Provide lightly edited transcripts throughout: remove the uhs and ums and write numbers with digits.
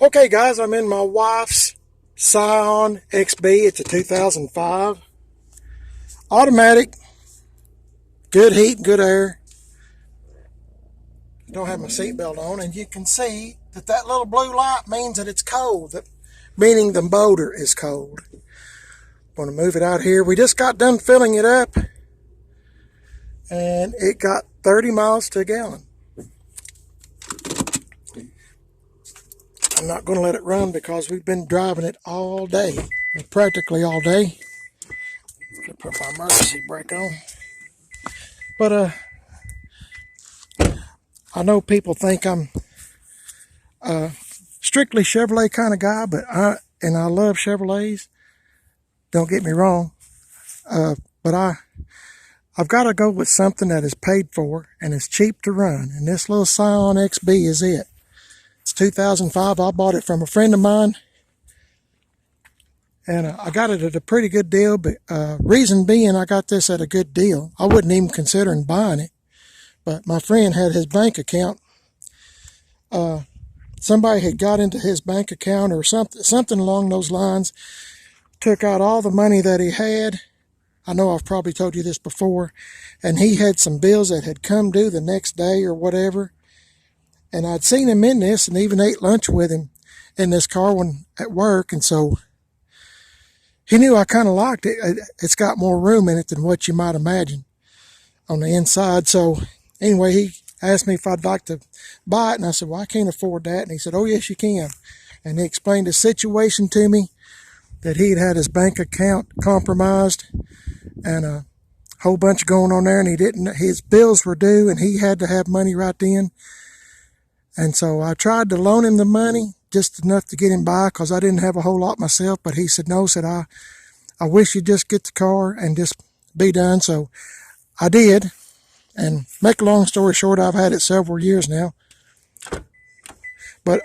Okay guys, I'm in my wife's Scion XB. It's a 2005. Automatic, good heat, good air. Don't have my seatbelt on, and you can see that that little blue light means that it's cold, meaning the motor is cold. I'm going to move it out here. We just got done filling it up, and it got 30 miles to a gallon. I'm not going to let it run because we've been driving it all day, practically all day. I'm going to put my emergency brake on. But I know people think I'm a strictly Chevrolet kind of guy, but I love Chevrolets. Don't get me wrong. But I've got to go with something that is paid for and is cheap to run. And this little Scion XB is it. It's 2005. I bought it from a friend of mine. And I got it at a pretty good deal. But reason being, I got this at a good deal. I wasn't even considering buying it. But my friend had his bank account. Somebody had got into his bank account or something along those lines. Took out all the money that he had. I know I've probably told you this before. And he had some bills that had come due the next day or whatever. And I'd seen him in this and even ate lunch with him in this car when at work. And so he knew I kind of liked it. It's got more room in it than what you might imagine on the inside. So anyway, he asked me if I'd like to buy it. And I said, well, I can't afford that. And he said, oh, yes, you can. And he explained the situation to me, that he'd had his bank account compromised and a whole bunch going on there. And his bills were due and he had to have money right then. And so I tried to loan him the money, just enough to get him by, because I didn't have a whole lot myself. But he said, no, said I wish you'd just get the car and just be done. So I did. And make a long story short, I've had it several years now. But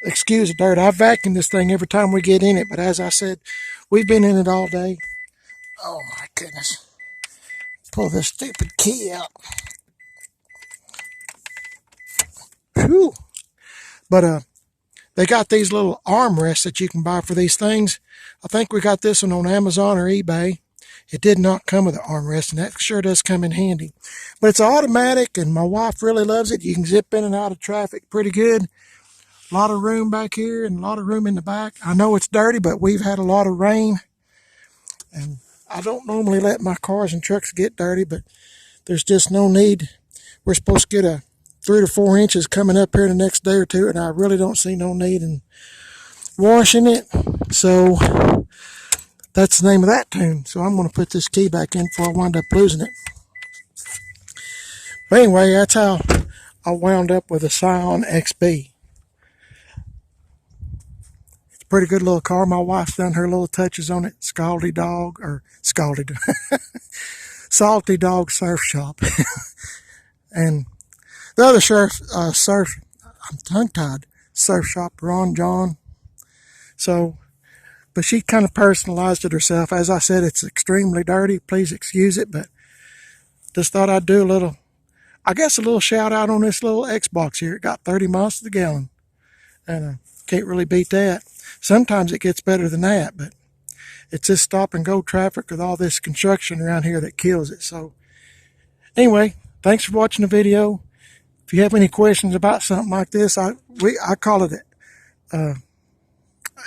excuse the dirt. I vacuum this thing every time we get in it. But as I said, we've been in it all day. Oh my goodness. Pull this stupid key out. Whew. But they got these little armrests that you can buy for these things. I think we got this one on Amazon or eBay. It did not come with an armrest, and that sure does come in handy. But it's automatic, and my wife really loves it. You can zip in and out of traffic pretty good. A lot of room back here and a lot of room in the back. I know it's dirty, but we've had a lot of rain. And I don't normally let my cars and trucks get dirty, but there's just no need. We're supposed to get a 3 to 4 inches coming up here the next day or two, and I really don't see no need in washing it. So that's the name of that tune. So I'm going to put this key back in before I wind up losing it. But anyway, that's how I wound up with a Scion XB. It's a pretty good little car. My wife's done her little touches on it. Salty Dog Surf Shop. And the other I'm tongue-tied, surf shop, Ron John. So, but she kind of personalized it herself. As I said, it's extremely dirty. Please excuse it, but just thought I'd do a little shout out on this little Xbox here. It got 30 miles to the gallon, and can't really beat that. Sometimes it gets better than that, but it's this stop and go traffic with all this construction around here that kills it. So anyway, thanks for watching the video. If you have any questions about something like this, I call it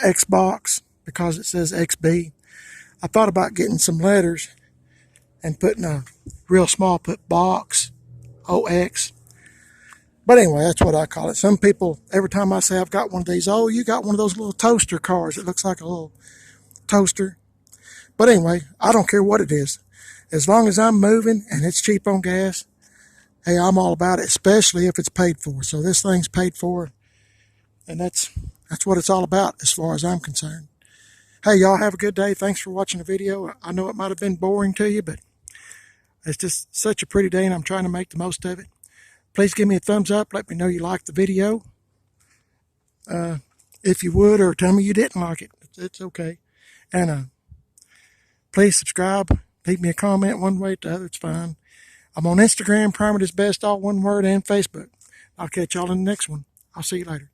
Xbox because it says XB. I thought about getting some letters and putting a real small, put box, OX. But anyway, that's what I call it. Some people, every time I say I've got one of these, oh, you got one of those little toaster cars. It looks like a little toaster. But anyway, I don't care what it is. As long as I'm moving and it's cheap on gas, hey, I'm all about it, especially if it's paid for. So this thing's paid for, and that's what it's all about as far as I'm concerned. Hey, y'all have a good day. Thanks for watching the video. I know it might have been boring to you, but it's just such a pretty day, and I'm trying to make the most of it. Please give me a thumbs up. Let me know you liked the video. If you would, or tell me you didn't like it. It's okay. And please subscribe. Leave me a comment one way or the other. It's fine. I'm on Instagram, Primate is Best, all one word, and Facebook. I'll catch y'all in the next one. I'll see you later.